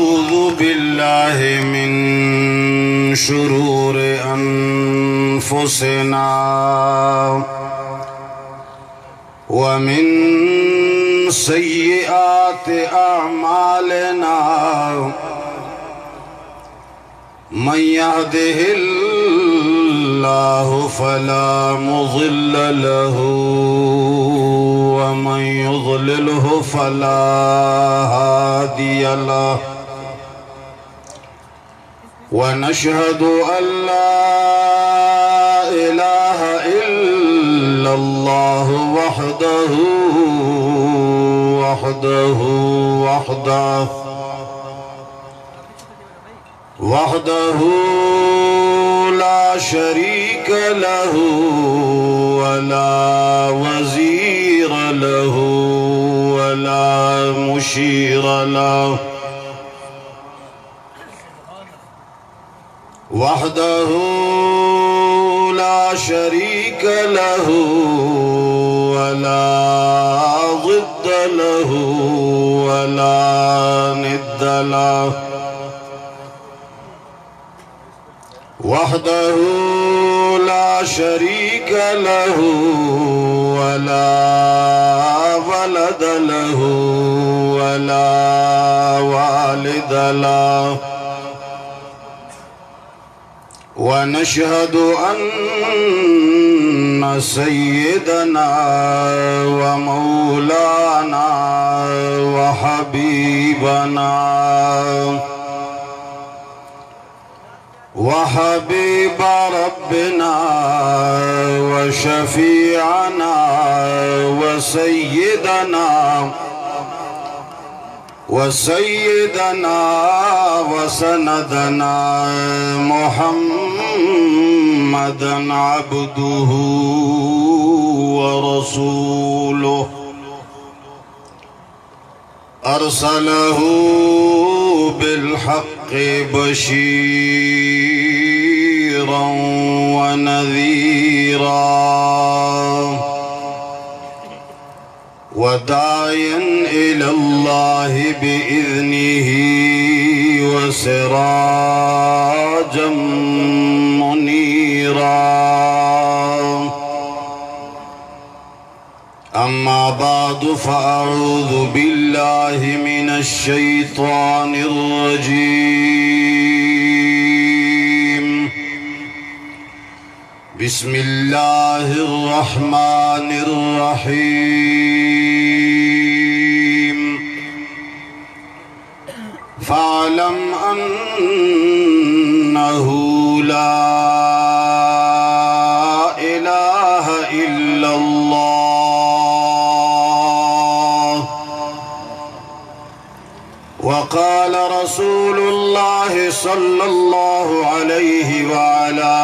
ونعوذ بالله من شرور أنفسنا ومن سيئات أعمالنا من يهده الله فلا مضل له ومن يضلله فلا هادي له ونشهد أن لا إله إلا الله وحده لا شريك له ولا وزير له ولا مشير له وحده لا شريك له ولا ضد له ولا ند له وحده لا شريك له ولا ولد له ولا والد له ونشهد أن سيدنا ومولانا وحبيب ربنا وشفيعنا وسيدنا وسندنا محمدا عبده ورسوله أرسله بالحق بشيرا ونذيرا وداعيا إلى الله بإذنه وسراجا منيرا أما بعد فأعوذ بالله من الشيطان الرجيم بسم الله الرحمن الرحيم فاعلم أنه لا إله إلا الله وقال رسول الله صلى الله عليه وعلى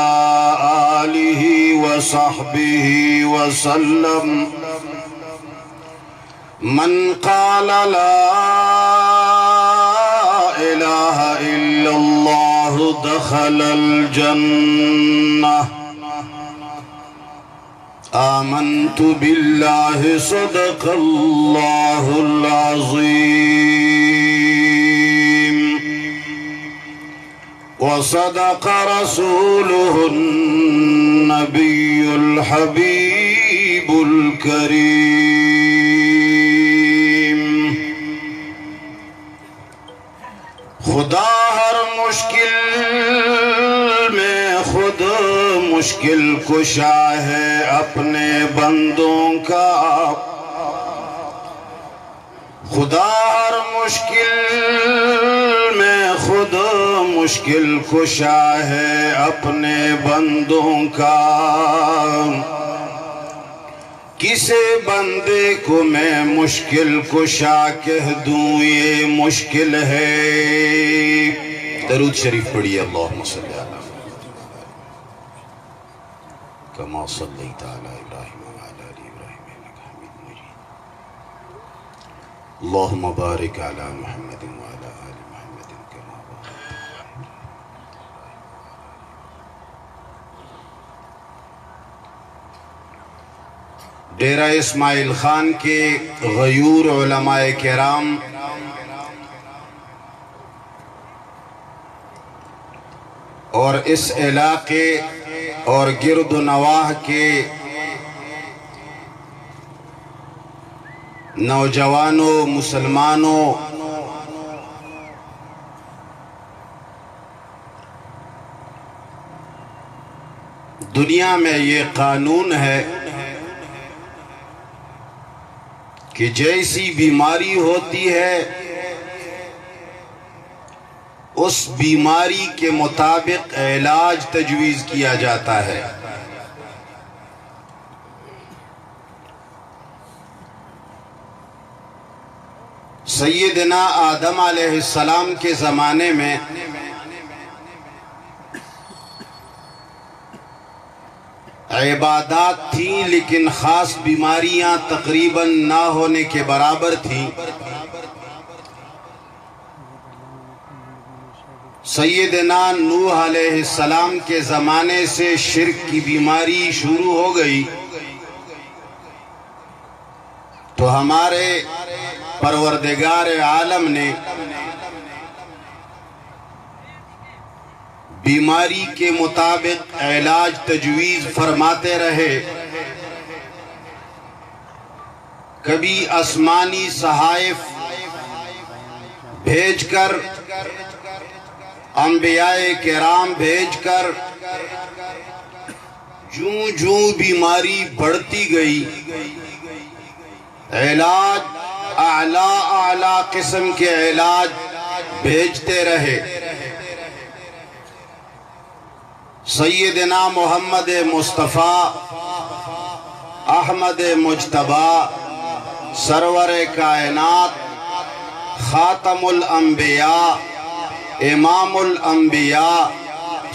آله وصحبه وسلم من قال لا إله إلا الله دخل الجنة آمنت بالله صدق الله العظيم وصدق رسوله النبي الحبيب الكريم خدا ہر مشکل میں خود مشکل کشا ہے اپنے بندوں کا خدا ہر مشکل میں خود مشکل کشا ہے اپنے بندوں کا کسے بندے کو میں مشکل کشا کہہ دوں یہ مشکل ہے درود شریف پڑھیے اللہم صلی اللہ كما صليت على إبراهيم وعلى آل إبراهيم إنك حميد مجيد اللهم بارك على محمد وعلى آل محمد كما باركت ڈیرہ اسماعیل خان کے غیور علماء کرام اور اس علاقے اور گرد و نواح کے نوجوانوں، مسلمانوں، دنیا میں یہ قانون ہے کہ جیسی بیماری ہوتی ہے اس بیماری کے مطابق علاج تجویز کیا جاتا ہے۔ سیدنا آدم علیہ السلام کے زمانے میں عبادات تھیں، لیکن خاص بیماریاں تقریباً نہ ہونے کے برابر تھیں۔ سیدنا نوح علیہ السلام کے زمانے سے شرک کی بیماری شروع ہو گئی، تو ہمارے پروردگار عالم نے بیماری کے مطابق علاج تجویز فرماتے رہے۔ کبھی آسمانی صحائف بھیج کر، انبیاء کرام بھیج کر، جوں جوں بیماری بڑھتی گئی علاج اعلیٰ قسم کے علاج بھیجتے رہے۔ سیدنا محمد مصطفیٰ احمد مجتبیٰ سرور کائنات خاتم الانبیاء امام الانبیاء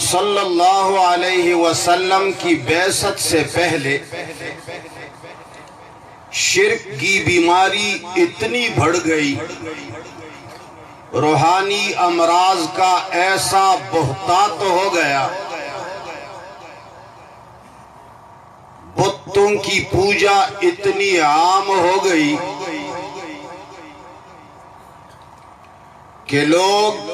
صلی اللہ علیہ وسلم کی بعثت سے پہلے شرک کی بیماری اتنی بڑھ گئی، روحانی امراض کا ایسا بہتات ہو گیا، بتوں کی پوجا اتنی عام ہو گئی کہ لوگ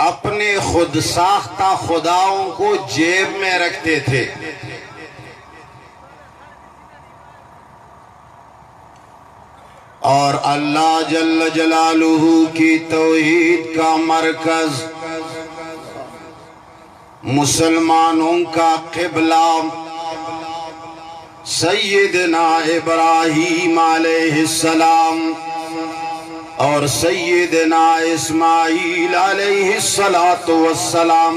اپنے خود ساختہ خداؤں کو جیب میں رکھتے تھے۔ اور اللہ جل جلالہ کی توحید کا مرکز، مسلمانوں کا قبلہ سیدنا ابراہیم علیہ السلام اور سیدنا اسماعیل علیہ السلام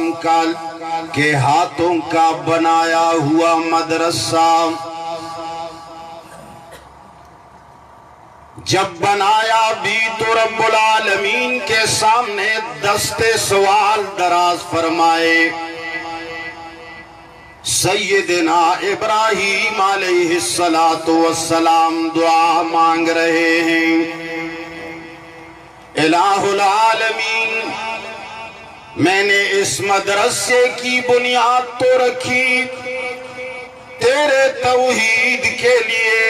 کے ہاتھوں کا بنایا ہوا مدرسہ جب بنایا بھی تو رب العالمین کے سامنے دستے سوال دراز فرمائے۔ سیدنا ابراہیم علیہ السلام دعا مانگ رہے ہیں، الہ العالمین، میں نے اس مدرسے کی بنیاد تو رکھی تیرے توحید کے لیے،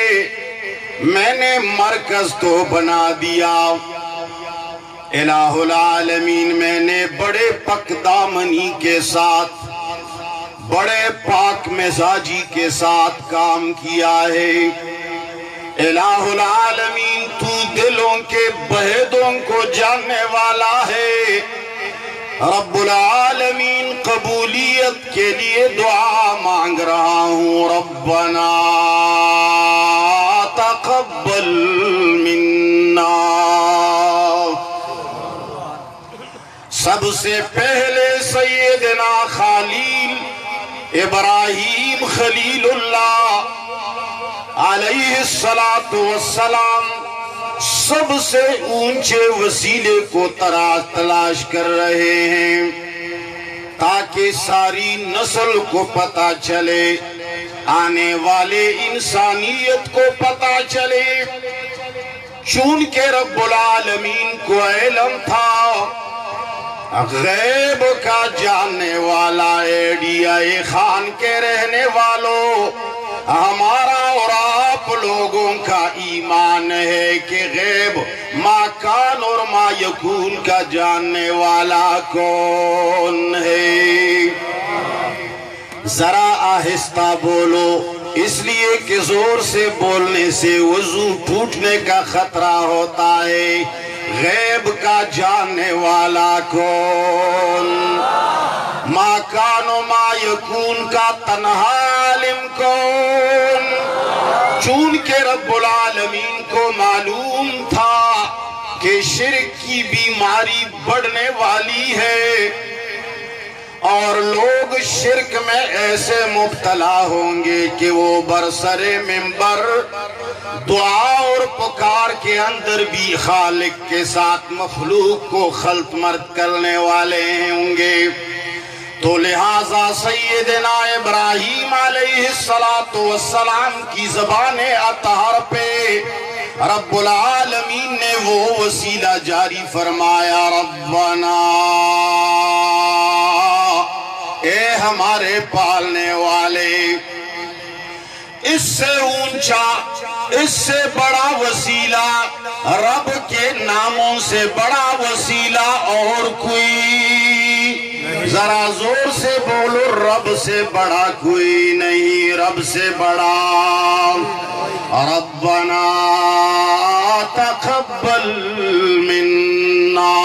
میں نے مرکز تو بنا دیا، الہ العالمین میں نے بڑے پک دامنی کے ساتھ، بڑے پاک مزاجی کے ساتھ کام کیا ہے۔ الہ العالمین تو دلوں کے بہدوں کو جاننے والا ہے، رب العالمین قبولیت کے لیے دعا مانگ رہا ہوں، ربنا تقبل منا۔ سب سے پہلے سیدنا خلیل ابراہیم خلیل اللہ علیہ السلام سب سے اونچے وسیلے کو تلاش کر رہے ہیں تاکہ ساری نسل کو پتہ چلے، آنے والے انسانیت کو پتہ چلے۔ چونکہ رب العالمین کو علم تھا غیب کا جاننے والا ایڈیا خان کے رہنے والوں، ہمارا اور آپ لوگوں کا ایمان ہے کہ غیب ما کان اور ما یکون کا جاننے والا کون ہے؟ ذرا آہستہ بولو، اس لیے کہ زور سے بولنے سے وضو ٹوٹنے کا خطرہ ہوتا ہے۔ غیب کا جاننے والا کون؟ ما کان و ما یکون کا تنہا عالم کون؟ چونکہ رب العالمین کو معلوم تھا کہ شرک کی بیماری بڑھنے والی ہے اور لوگ شرک میں ایسے مبتلا ہوں گے کہ وہ برسر منبر دعا اور پکار کے اندر بھی خالق کے ساتھ مخلوق کو خلط مرد کرنے والے ہوں گے۔ تو لہٰذا سیدنا ابراہیم علیہ السلام کی زبان اطہر پہ رب العالمین نے وہ وسیلہ جاری فرمایا، ربنا اے ہمارے پالنے والے، اس سے اونچا، اس سے بڑا وسیلہ، رب کے ناموں سے بڑا وسیلہ اور کوئی، ذرا زور سے بولو، رب سے بڑا کوئی نہیں، رب سے بڑا۔ ربنا تقبل منا،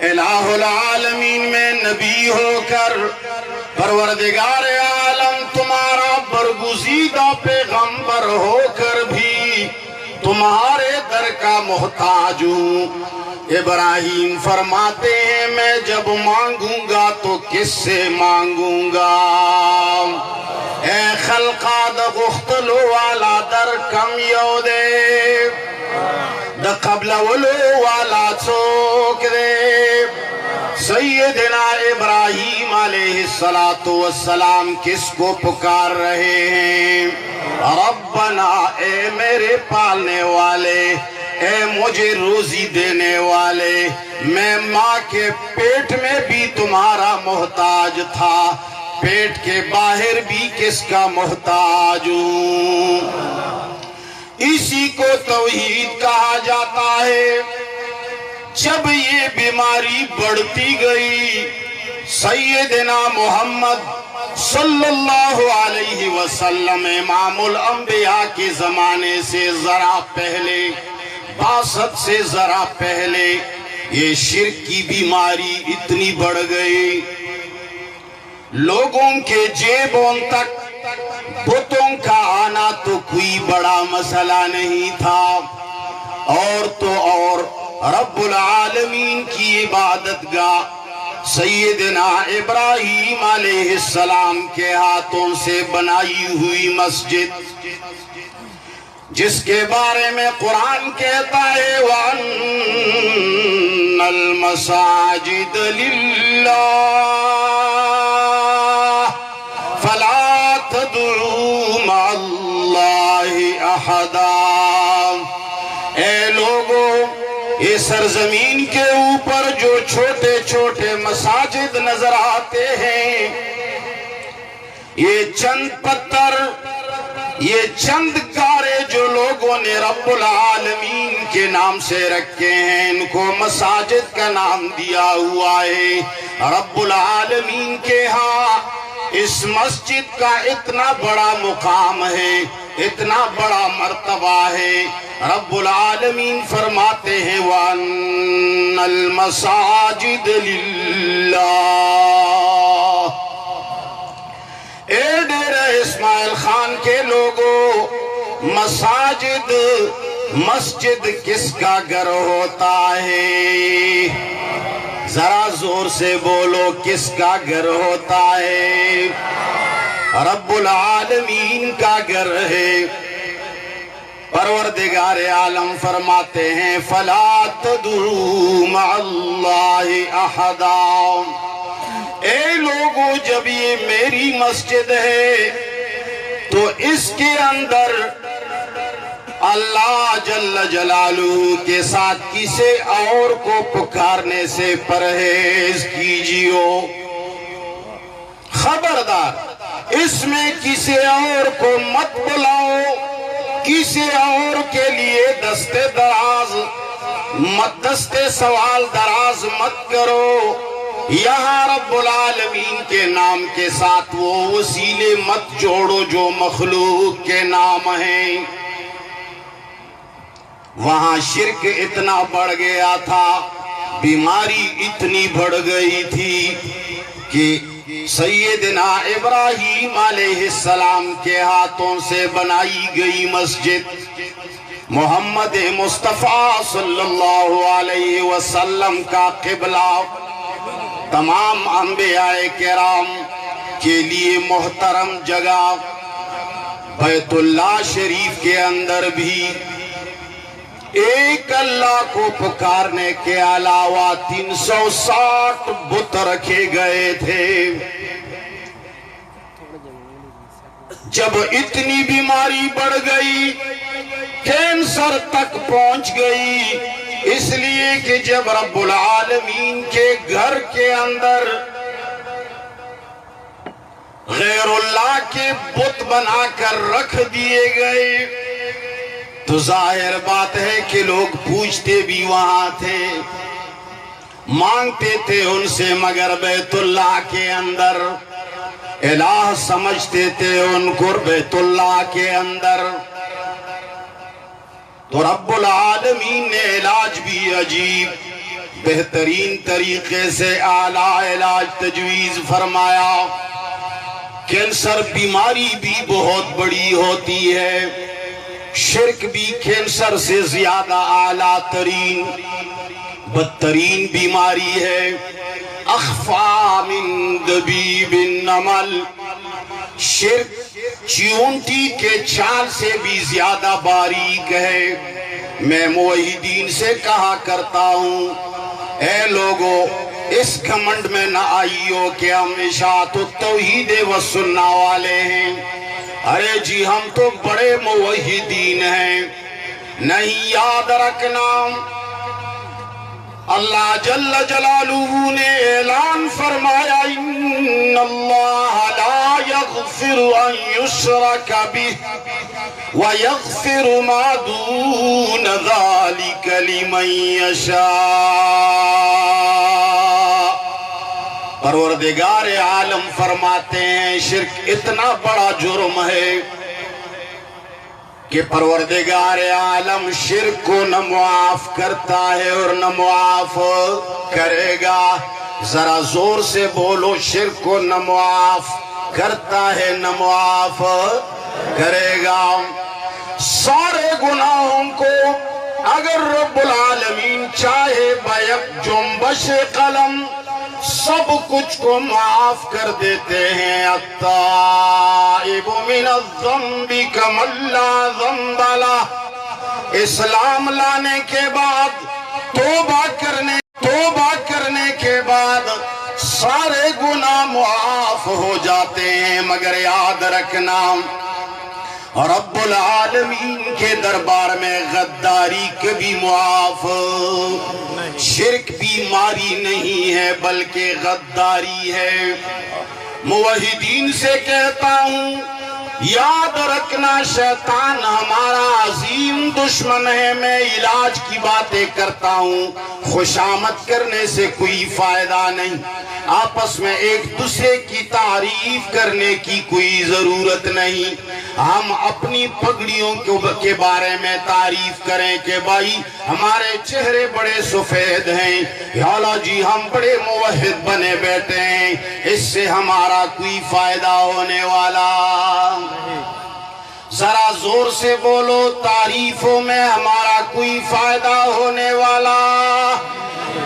الہ العالمین میں نبی ہو کر پروردگار عالم تمہارا برگزیدہ پیغمبر ہو کر بھی تمہارے در کا محتاج ہوں۔ ابراہیم فرماتے ہیں میں جب مانگوں گا تو کس سے مانگوں گا؟ اے خلقا دا غختلو والا در کم یو دے، دا قبل ولو والا چوک دے۔ سیدنا ابراہیم علیہ السلام کس کو پکار رہے ہیں؟ ربنا اے میرے پالنے والے، اے مجھے روزی دینے والے، میں ماں کے پیٹ میں بھی تمہارا محتاج تھا، پیٹ کے باہر بھی کس کا محتاج ہوں؟ اسی کو توحید کہا جاتا ہے۔ جب یہ بیماری بڑھتی گئی، سیدنا محمد صلی اللہ علیہ وسلم امام الانبیاء کے زمانے سے ذرا پہلے، بعثت سے ذرا پہلے، یہ شرک کی بیماری اتنی بڑھ گئی، لوگوں کے جیبوں تک بتوں کا آنا تو کوئی بڑا مسئلہ نہیں تھا، اور تو اور رب العالمین کی عبادت گاہ سیدنا ابراہیم علیہ السلام کے ہاتھوں سے بنائی ہوئی مسجد، جس کے بارے میں قرآن کہتا ہے وَأَنَّ الْمَسَاجِدَ لِلَّهِ فَلَا تَدْعُوا مَعَ اللَّهِ أَحَدًا۔ اے لوگوں، اس سرزمین کے اوپر جو چھوٹے چھوٹے مساجد نظر آتے ہیں، یہ چند پتھر، یہ چند گارے جو لوگوں نے رب العالمین کے نام سے رکھے ہیں، ان کو مساجد کا نام دیا ہوا ہے۔ رب العالمین کے ہاں اس مسجد کا اتنا بڑا مقام ہے، اتنا بڑا مرتبہ ہے، رب العالمین فرماتے ہیں وَأَنَّ الْمَسَاجِدَ لِلَّهِ۔ اے ڈیرہ اسماعیل خان کے لوگوں، مساجد، مسجد کس کا گھر ہوتا ہے؟ ذرا زور سے بولو، کس کا گھر ہوتا ہے؟ رب العالمین کا گھر ہے۔ پروردگار عالم فرماتے ہیں فَلَا تَدْعُوا مَعَ اللَّهِ أَحَدًا۔ اے لوگوں، جب یہ میری مسجد ہے تو اس کے اندر اللہ جل جلالہ کے ساتھ کسی اور کو پکارنے سے پرہیز کیجیو۔ خبردار، اس میں کسی اور کو مت بلاؤ، کسی اور کے لیے دستے سوال دراز مت کرو. یہاں رب العالمین کے نام کے ساتھ وہ وسیلے مت جوڑو جو مخلوق کے نام ہیں. وہاں شرک اتنا بڑھ گیا تھا، بیماری اتنی بڑھ گئی تھی کہ سیدنا ابراہیم علیہ السلام کے ہاتھوں سے بنائی گئی مسجد، محمد مصطفیٰ صلی اللہ علیہ وسلم کا قبلہ، تمام انبیاء کرام کے لیے محترم جگہ، بیت اللہ شریف کے اندر بھی ایک اللہ کو پکارنے کے علاوہ 360 بت رکھے گئے تھے. جب اتنی بیماری بڑھ گئی، کینسر تک پہنچ گئی، اس لیے کہ جب رب العالمین کے گھر کے اندر غیر اللہ کے بت بنا کر رکھ دیے گئے تو ظاہر بات ہے کہ لوگ پوچھتے بھی وہاں تھے، مانگتے تھے ان سے، مگر بیت اللہ کے اندر الہ سمجھتے تھے ان کو بیت اللہ کے اندر. تو رب العالمین نے علاج بھی عجیب بہترین طریقے سے اعلیٰ علاج تجویز فرمایا. کینسر بیماری بھی بہت بڑی ہوتی ہے، شرک بھی کینسر سے زیادہ اعلیٰ ترین بدترین بیماری ہے. اخفا من دبیب النمل، شرک چیونٹی کے چھال سے بھی زیادہ باریک ہے. میں موحدین سے کہا کرتا ہوں، اے لوگو اس گھمنڈ میں نہ آئیو کہ ہم اشاعت التوحید و سنہ والے ہیں. ارے جی ہم تو بڑے موحدین ہیں. نہیں، یاد رکھنا اللہ جل جلالہ نے اعلان فرمایا، ان اللہ لا یغفر ان یشرک بہ ویغفر ما دون ذلک لمن یشاء. پروردگار عالم فرماتے ہیں شرک اتنا بڑا جرم ہے کہ پروردگار عالم شرک کو نہ معاف کرتا ہے اور نہ معاف کرے گا. ذرا زور سے بولو، شرک کو نہ معاف کرتا ہے نہ معاف کرے گا. سارے گناہوں کو اگر رب العالمین چاہے بیک جنبش قلم سب کچھ کو معاف کر دیتے ہیں. التائب من الذنب کمن لا ذنب لہ. اسلام لانے کے بعد توبہ کرنے کے بعد سارے گناہ معاف ہو جاتے ہیں. مگر یاد رکھنا رب العالمین کے دربار میں غداری کبھی معاف، شرک بیماری نہیں ہے بلکہ غداری ہے. موحدین سے کہتا ہوں یاد رکھنا شیطان ہمارا عظیم دشمن ہے. میں علاج کی باتیں کرتا ہوں، خوشامد کرنے سے کوئی فائدہ نہیں. آپس میں ایک دوسرے کی تعریف کرنے کی کوئی ضرورت نہیں. ہم اپنی پگڑیوں کے بارے میں تعریف کریں کہ بھائی ہمارے چہرے بڑے سفید ہیں، یا جی ہم بڑے موحد بنے بیٹھے ہیں، اس سے ہمارا کوئی فائدہ ہونے والا. ذرا زور سے بولو، تعریفوں میں ہمارا کوئی فائدہ ہونے والا.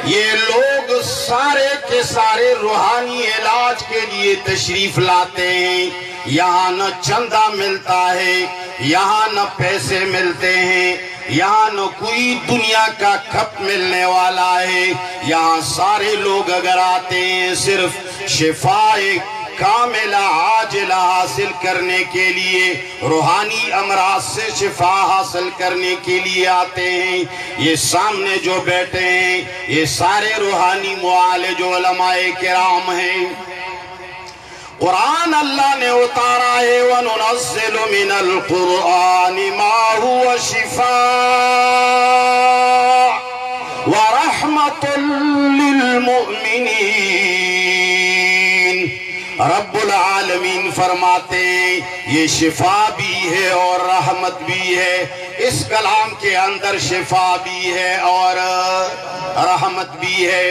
یہ لوگ سارے کے سارے روحانی علاج کے لیے تشریف لاتے ہیں. یہاں نہ چندہ ملتا ہے، یہاں نہ پیسے ملتے ہیں، یہاں نہ کوئی دنیا کا کھپ ملنے والا ہے. یہاں سارے لوگ اگر آتے ہیں صرف شفاء کاملہ عاجلہ حاصل کرنے کے لیے، روحانی امراض سے شفا حاصل کرنے کے لیے آتے ہیں. یہ سامنے جو بیٹھے ہیں یہ سارے روحانی معالج علماء کرام ہیں. قرآن اللہ نے اتارا ہے وَنُنَزِّلُ مِنَ الْقُرْآنِ مَا هُوَ شِفَاءٌ وَرَحْمَةٌ لِّلْمُؤْمِنِينَ۔ رب العالمین فرماتے ہیں یہ شفا بھی ہے اور رحمت بھی ہے، اس کلام کے اندر شفا بھی ہے اور رحمت بھی ہے۔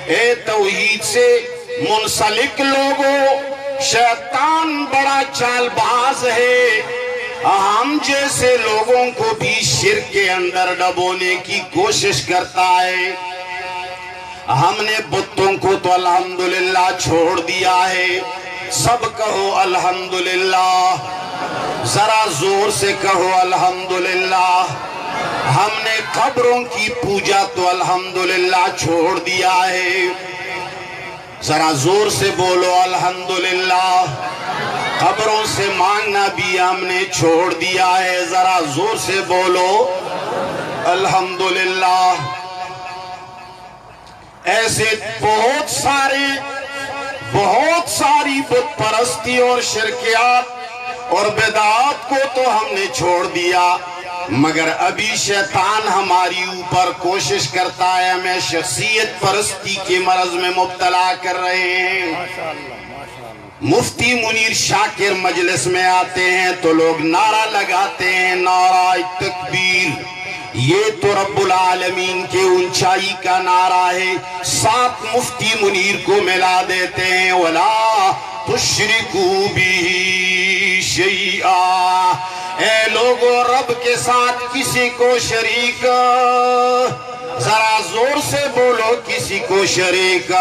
اے توحید سے منسلک لوگوں، شیطان بڑا چال باز ہے، ہم جیسے لوگوں کو بھی شرک کے اندر ڈبونے کی کوشش کرتا ہے۔ ہم نے بتوں کو تو الحمدللہ چھوڑ دیا ہے، سب کہو الحمدللہ، ذرا زور سے کہو الحمدللہ۔ ہم نے قبروں کی پوجا تو الحمدللہ چھوڑ دیا ہے، ذرا زور سے بولو الحمدللہ۔ قبروں سے مانگنا بھی ہم نے چھوڑ دیا ہے، ذرا زور سے بولو الحمدللہ۔ ایسے بہت ساری بت پرستی اور شرکیات اور بدعات کو تو ہم نے چھوڑ دیا، مگر ابھی شیطان ہماری اوپر کوشش کرتا ہے، ہمیں شخصیت پرستی کے مرض میں مبتلا کر رہے ہیں۔ مفتی منیر شاکر مجلس میں آتے ہیں تو لوگ نعرہ لگاتے ہیں نعرہ تکبیر، یہ تو رب العالمین کے اونچائی کا نعرہ ہے، ساتھ مفتی منیر کو ملا دیتے ہیں وَلَا تُشْرِكُوا بِهِ شَيْئًا۔ اے لوگوں، رب کے ساتھ کسی کو شریک، ذرا زور سے بولو کسی کو شریک۔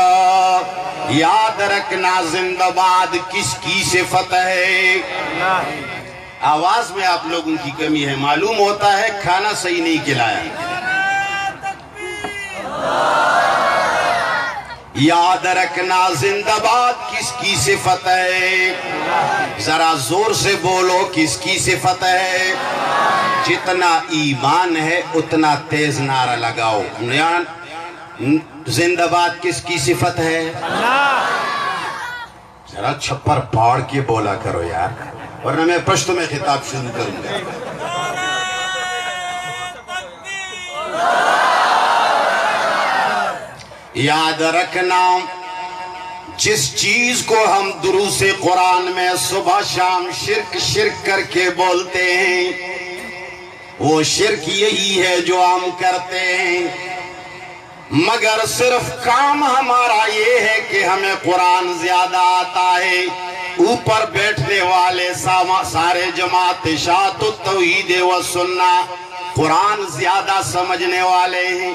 یاد رکھنا زندہ باد کس کی صفت ہے؟ آواز میں آپ لوگوں کی کمی ہے، معلوم ہوتا ہے کھانا صحیح نہیں کھلایا۔ یاد رکھنا زندہ باد کس کی صفت ہے؟ ذرا زور سے بولو کس کی صفت ہے؟ جتنا ایمان ہے اتنا تیز نعرہ لگاؤ۔ زندہ باد کس کی صفت ہے؟ ذرا چھپر پاڑ کے بولا کرو یار، ورنہ میں پشتو میں خطاب شروع کروں گا۔ یاد رکھنا جس چیز کو ہم دروس قرآن میں صبح شام شرک شرک کر کے بولتے ہیں، وہ شرک یہی ہے جو ہم کرتے ہیں، مگر صرف کام ہمارا یہ ہے کہ ہمیں قرآن زیادہ آتا ہے۔ اوپر بیٹھنے والے سارے جماعت اشاعت التوحید و سنہ قرآن زیادہ سمجھنے والے ہیں،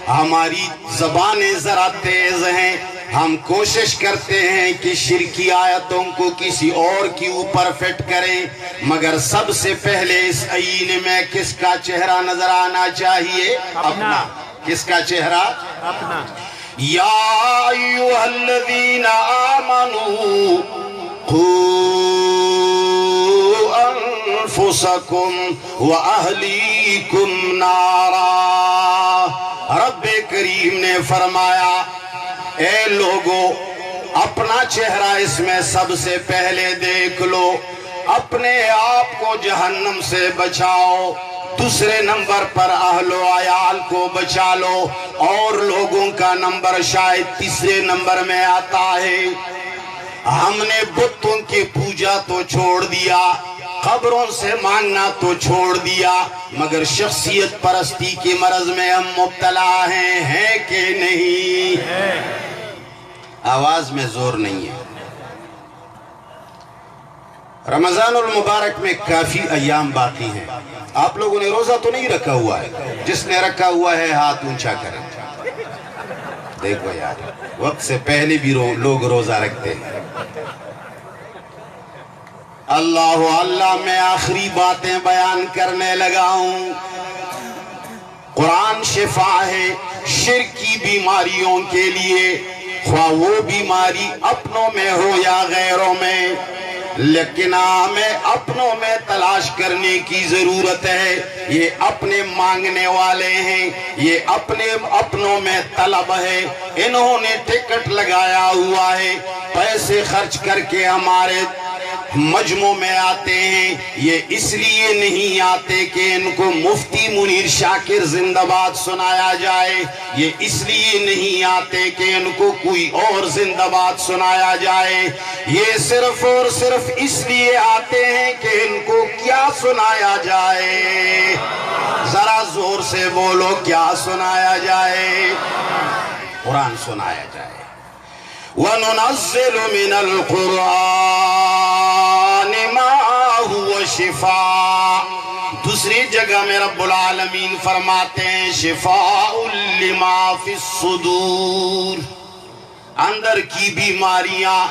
ہماری زبانیں ذرا تیز ہیں، ہم کوشش کرتے ہیں کہ شرکی آیتوں کو کسی اور کے اوپر فٹ کریں، مگر سب سے پہلے اس آئینے میں کس کا چہرہ نظر آنا چاہیے؟ اپنا۔ کس کا چہرہ؟ اپنا۔ یا ایھا الذین آمنوا قوا انفسکم واہلیکم نارا۔ رب کریم نے فرمایا اے لوگو، اپنا چہرہ اس میں سب سے پہلے دیکھ لو، اپنے آپ کو جہنم سے بچاؤ، دوسرے نمبر پر اہل و عیال کو بچا لو، اور لوگوں کا نمبر شاید تیسرے نمبر میں آتا ہے۔ ہم نے بتوں کی پوجا تو چھوڑ دیا، قبروں سے مانگنا تو چھوڑ دیا، مگر شخصیت پرستی کے مرض میں ہم مبتلا ہیں کہ نہیں؟ آواز میں زور نہیں ہے۔ رمضان المبارک میں کافی ایام باقی ہیں، آپ لوگوں نے روزہ تو نہیں رکھا ہوا ہے؟ جس نے رکھا ہوا ہے ہاتھ اونچا کریں۔ دیکھو یار، وقت سے پہلے بھی لوگ روزہ رکھتے ہیں۔ اللہ میں آخری باتیں بیان کرنے لگا ہوں۔ قرآن شفا ہے شرک کی بیماریوں کے لیے، خواہ وہ بیماری اپنوں میں ہو یا غیروں میں۔ لیکن ہمیں اپنوں میں تلاش کرنے کی ضرورت ہے. یہ اپنے مانگنے والے ہیں, یہ اپنوں میں طلب ہے. انہوں نے ٹکٹ لگایا ہوا ہے, پیسے خرچ کر کے ہمارے مجمع میں آتے ہیں. یہ اس لیے نہیں آتے کہ ان کو مفتی منیر شاکر زندہ باد سنایا جائے, یہ اس لیے نہیں آتے کہ ان کو کوئی اور زندہ باد سنایا جائے. یہ صرف اور صرف اس لیے آتے ہیں کہ ان کو کیا سنایا جائے. ذرا زور سے بولو, کیا سنایا جائے؟ قرآن سنایا جائے. وَنُنَزِّلُ مِنَ الْقُرْآنِ مَا هُوَ شِفَاءٌ. دوسری جگہ میں رب العالمین فرماتے ہیں شفاء لما فی الصدور. اندر کی بیماریاں,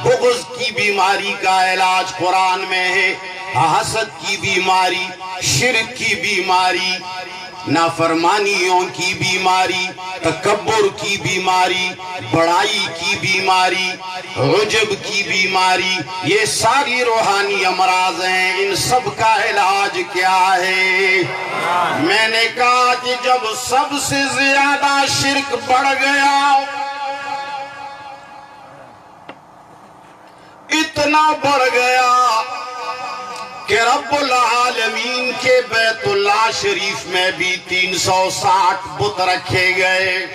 بغض کی بیماری کا علاج قرآن میں ہے. حسد کی بیماری, شرک کی بیماری, نافرمانیوں کی بیماری, تکبر کی بیماری, بڑائی کی بیماری, عجب کی بیماری, یہ ساری روحانی امراض ہیں. ان سب کا علاج کیا ہے؟ میں نے کہا کہ جب سب سے زیادہ شرک بڑھ گیا, اتنا بڑھ گیا کہ رب العالمین کے بیت اللہ شریف میں بھی 360 بت رکھے گئے.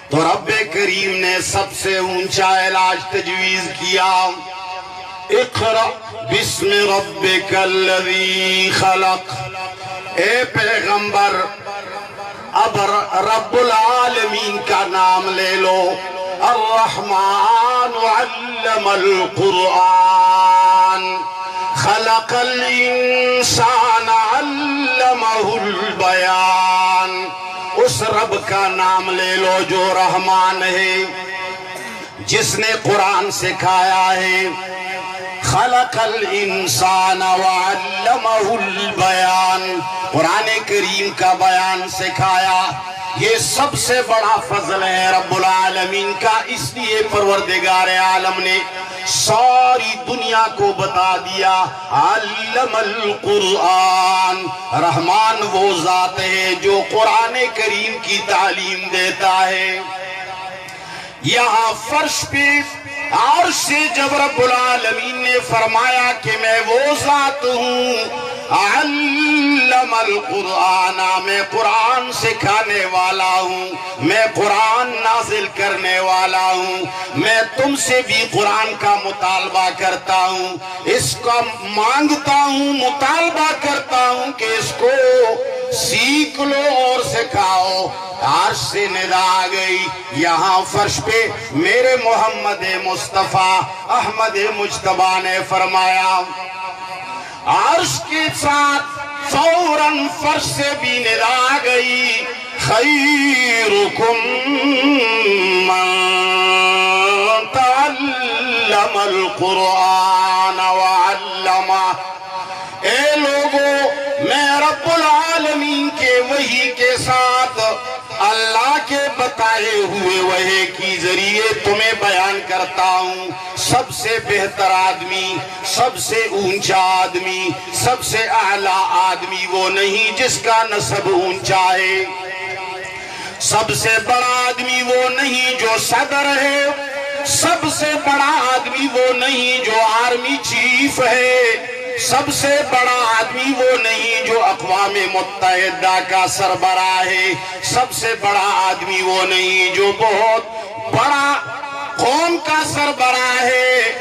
تو رب کریم نے سب سے اونچا علاج تجویز کیا, اقرأ بسم ربک الذی خلق. اے پیغمبر, اب رب العالمین کا نام لے لو. الرحمن علم القرآن, خلق الانسان علمہ البیان. اس رب کا نام لے لو جو رحمان ہے, جس نے قرآن سکھایا ہے. خلق الانسان وعلمہ البیان, قرآن کریم کا بیان سکھایا. یہ سب سے بڑا فضل ہے رب العالمین کا. اس لیے پروردگار عالم نے ساری دنیا کو بتا دیا علم القرآن. رحمان وہ ذات ہے جو قرآن کریم کی تعلیم دیتا ہے. یہاں فرش پہ عرش سے جب رب العالمین نے فرمایا کہ میں وہ ذات ہوں علم القرآن, میں قرآن سکھانے والا ہوں, میں قرآن نازل کرنے والا ہوں, میں تم سے بھی قرآن کا مطالبہ کرتا ہوں, اس کا مانگتا ہوں, مطالبہ کرتا ہوں کہ اس کو سیکھ لو اور سکھاؤ. عرش سے ندا آ گئی. یہاں فرش پہ میرے محمد مصطفیٰ احمد مجتبیٰ نے فرمایا, عرش کے ساتھ فوراً فرش سے بھی ندا آ گئی, خیرکم من تعلم القرآن وعلمہ. اے لوگو, میں رب العالمین کے وحی کے ساتھ اللہ کے بتائے ہوئے وحی کی ذریعے تمہیں بیان کرتا ہوں. سب سے بہتر آدمی, سب سے اونچا آدمی, سب سے اعلیٰ آدمی وہ نہیں جس کا نسب اونچا ہے. سب سے بڑا آدمی وہ نہیں جو صدر ہے. سب سے بڑا آدمی وہ نہیں جو آرمی چیف ہے. سب سے بڑا آدمی وہ نہیں جو اقوام متحدہ کا سربراہ ہے. سب سے بڑا آدمی وہ نہیں جو بہت بڑا قوم کا سربراہ ہے,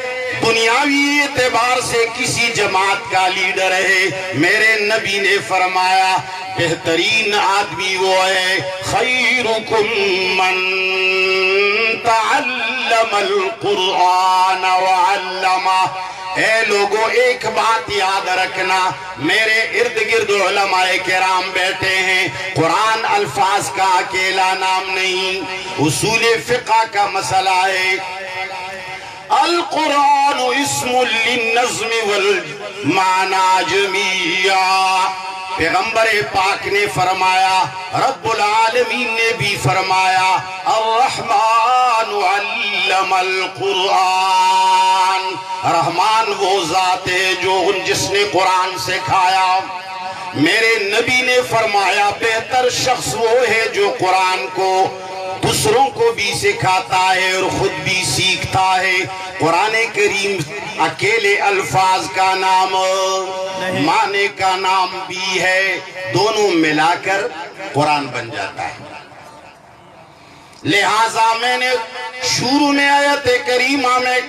دنیاوی اعتبار سے کسی جماعت کا لیڈر ہے. میرے نبی نے فرمایا بہترین آدمی وہ ہے خیرکم من تعلم القرآن وعلمہ. اے لوگوں, ایک بات یاد رکھنا, میرے ارد گرد علماء کرام بیٹھے ہیں. قرآن الفاظ کا اکیلا نام نہیں, اصول فقہ کا مسئلہ ہے. القرآن اسم للنظم والمعنى جميعا. پیغمبر پاک نے فرمایا, رب العالمین نے بھی فرمایا, الرحمن علم القرآن، رحمان وہ ذات ہے جس نے قرآن سکھایا۔ میرے نبی نے فرمایا بہتر شخص وہ ہے جو قرآن کو دوسروں کو بھی سکھاتا ہے اور خود بھی سیکھتا ہے۔ قرآن کریم اکیلے الفاظ کا نام معنی کا نام بھی ہے، دونوں ملا کر قرآن بن جاتا ہے۔ لہٰذا میں نے شروع میں آیت کریمہ میں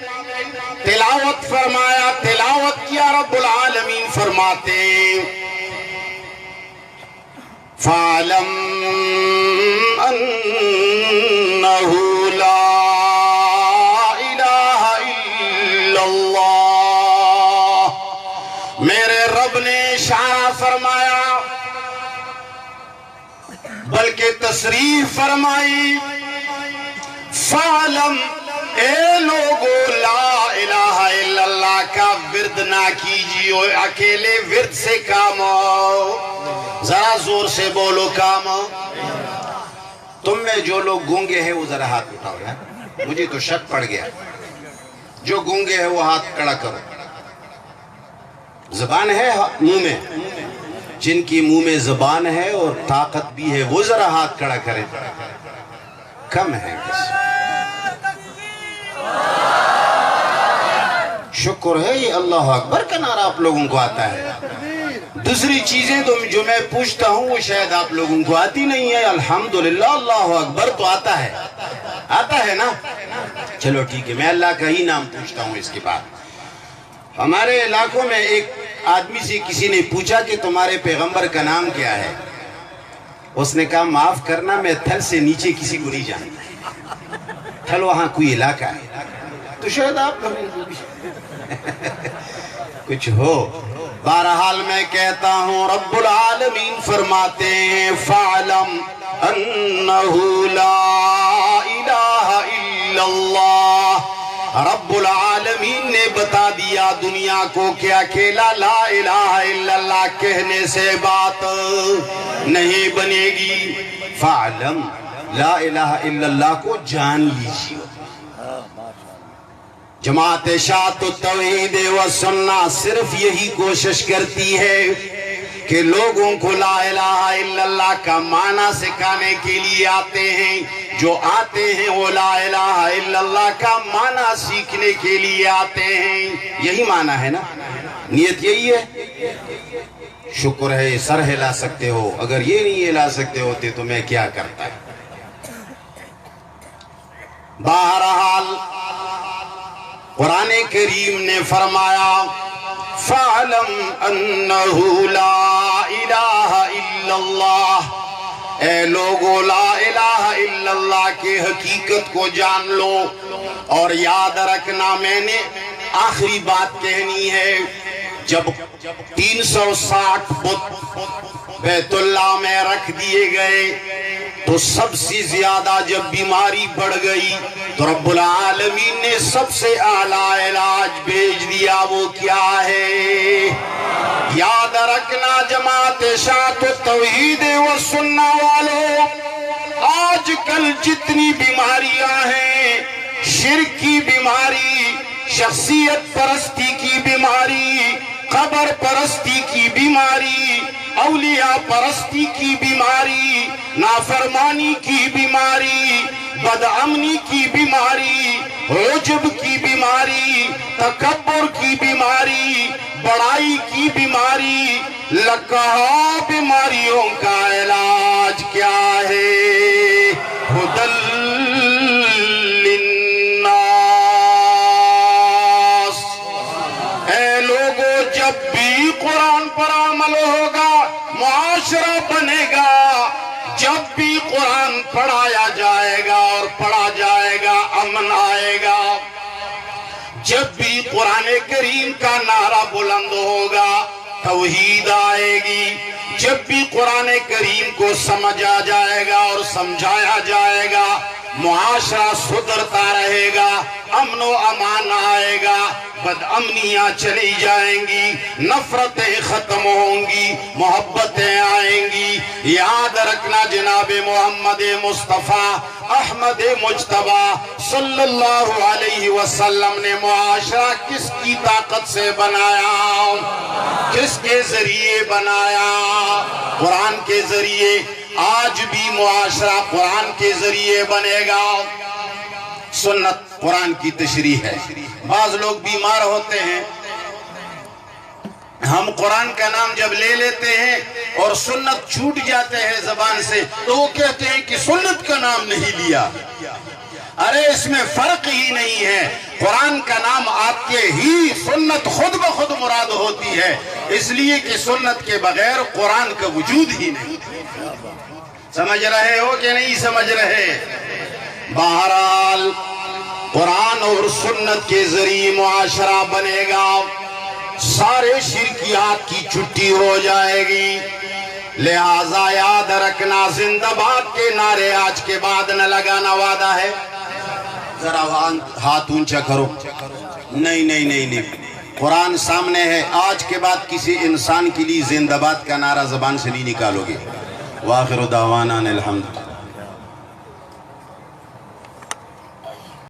تلاوت فرمایا، تلاوت کیا، رب العالمین فرماتے فَعْلَمْ أَنَّهُ لَا إِلَٰهَ إِلَّا اللَّهُ۔ میرے رب نے اشارہ فرمایا بلکہ تصریح فرمائی، فَعْلَمْ، اے لوگو لا الہ الا اللہ کا ورد نہ کیجیے، اکیلے ورد سے کام آؤ۔ ذرا زور سے بولو کام آؤ۔ تم میں جو لوگ گونگے ہیں وہ ذرا ہاتھ اٹھاؤ یار، مجھے تو شک پڑ گیا۔ جو گونگے ہیں وہ ہاتھ کڑا کرو۔ زبان ہے منہ میں، جن کی منہ میں زبان ہے اور طاقت بھی ہے وہ ذرا ہاتھ کڑا کریں، کم ہے کسی۔ شکر ہے یہ اللہ اکبر کا نعرہ آپ لوگوں کو آتا ہے۔ دوسری چیزیں تو جو میں پوچھتا ہوں وہ شاید آپ لوگوں کو آتی نہیں ہے۔ الحمدللہ اللہ اکبر تو آتا ہے، آتا ہے نا؟ چلو ٹھیک ہے، میں اللہ کا ہی نام پوچھتا ہوں اس کے بعد۔ ہمارے علاقوں میں ایک آدمی سے کسی نے پوچھا کہ تمہارے پیغمبر کا نام کیا ہے؟ اس نے کہا معاف کرنا میں تھل سے نیچے کسی کو نہیں جانتا۔ تھل وہاں کوئی علاقہ ہے تو شاید آپ کچھ ہو۔ بہرحال میں کہتا ہوں رب العالمین فرماتے ہیں فَعْلَمْ أَنَّهُ لَا إِلَٰهَ إِلَّا اللَّهُ۔ رب العالمین نے بتا دیا دنیا کو کہ اکیلا لا الہ الا اللہ کہنے سے بات نہیں بنے گی۔ فَعْلَمْ، لا الہ الا اللہ کو جان لیجیے۔ جماعت اشاعت التوحید و سنہ صرف یہی کوشش کرتی ہے کہ لوگوں کو لا الہ الا اللہ کا معنی سکھانے کے لیے آتے ہیں، جو آتے ہیں وہ لا الہ الا اللہ کا معنی سیکھنے کے لیے آتے ہیں۔ یہی معنی ہے نا، نیت یہی ہے۔ شکر ہے سر ہلا سکتے ہو، اگر یہ نہیں ہلا سکتے ہوتے تو میں کیا کرتا ہے۔ بہرحال قرآن کریم نے فرمایا فَعْلَمْ أَنَّهُ لَا إِلَٰهَ إِلَّا اللَّهُ، اے لوگو لا الہ الا اللہ کے حقیقت کو جان لو۔ اور یاد رکھنا میں نے آخری بات کہنی ہے، جب 360 بت بیت اللہ میں رکھ دیے گئے تو سب سے زیادہ جب بیماری بڑھ گئی تو رب العالمین نے سب سے اعلیٰ علاج بھیج دیا، وہ کیا ہے؟ یاد رکھنا جماعت اشاعت التوحید و سنہ والوں، آج کل جتنی بیماریاں ہیں، شرک کی بیماری، شخصیت پرستی کی بیماری، قبر پرستی کی بیماری، اولیاء پرستی کی بیماری، نافرمانی کی بیماری، بدامنی کی بیماری، عجب کی بیماری، تکبر کی بیماری، بڑائی کی بیماری، لکہا بیماریوں کا علاج کیا ہے؟ ہدی للناس۔ اے لوگو جب بھی قرآن پر عمل ہوگا معاشرہ بنے گا، جب بھی قرآن پڑھایا جائے گا اور پڑھا جائے گا امن آئے گا، جب بھی قرآن کریم کا نعرہ بلند ہوگا توحید آئے گی، جب بھی قرآن کریم کو سمجھا جائے گا اور سمجھایا جائے گا معاشرہ سدھرتا رہے گا، امن و امان آئے گا، بدامنیاں چلی جائیں گی، نفرتیں ختم ہوں گی، محبتیں آئیں گی۔ یاد رکھنا جناب محمد مصطفیٰ احمد مجتبی صلی اللہ علیہ وسلم نے معاشرہ کس کی طاقت سے بنایا؟ کس کے ذریعے بنایا؟ قرآن کے ذریعے۔ آج بھی معاشرہ قرآن کے ذریعے بنے گا۔ سنت قرآن کی تشریح ہے۔ بعض لوگ بیمار ہوتے ہیں، ہم قرآن کا نام جب لے لیتے ہیں اور سنت چھوٹ جاتے ہیں زبان سے تو وہ کہتے ہیں کہ سنت کا نام نہیں لیا۔ ارے اس میں فرق ہی نہیں ہے، قرآن کا نام آتے ہی سنت خود بخود مراد ہوتی ہے، اس لیے کہ سنت کے بغیر قرآن کا وجود ہی نہیں۔ سمجھ رہے ہو کہ نہیں سمجھ رہے؟ بہرحال قرآن اور سنت کے ذریعے معاشرہ بنے گا، سارے شرکیات کی چھٹی ہو جائے گی۔ لہذا یاد رکھنا، زندہ باد کے نعرے آج کے بعد نہ لگانا، وعدہ ہے؟ ذرا ہاتھ اونچا کرو۔ نہیں، قرآن سامنے ہے، آج کے بعد کسی انسان کے لیے زندہ باد کا نعرہ زبان سے نہیں نکالو گے۔ وآخر دعوانا الحمد۔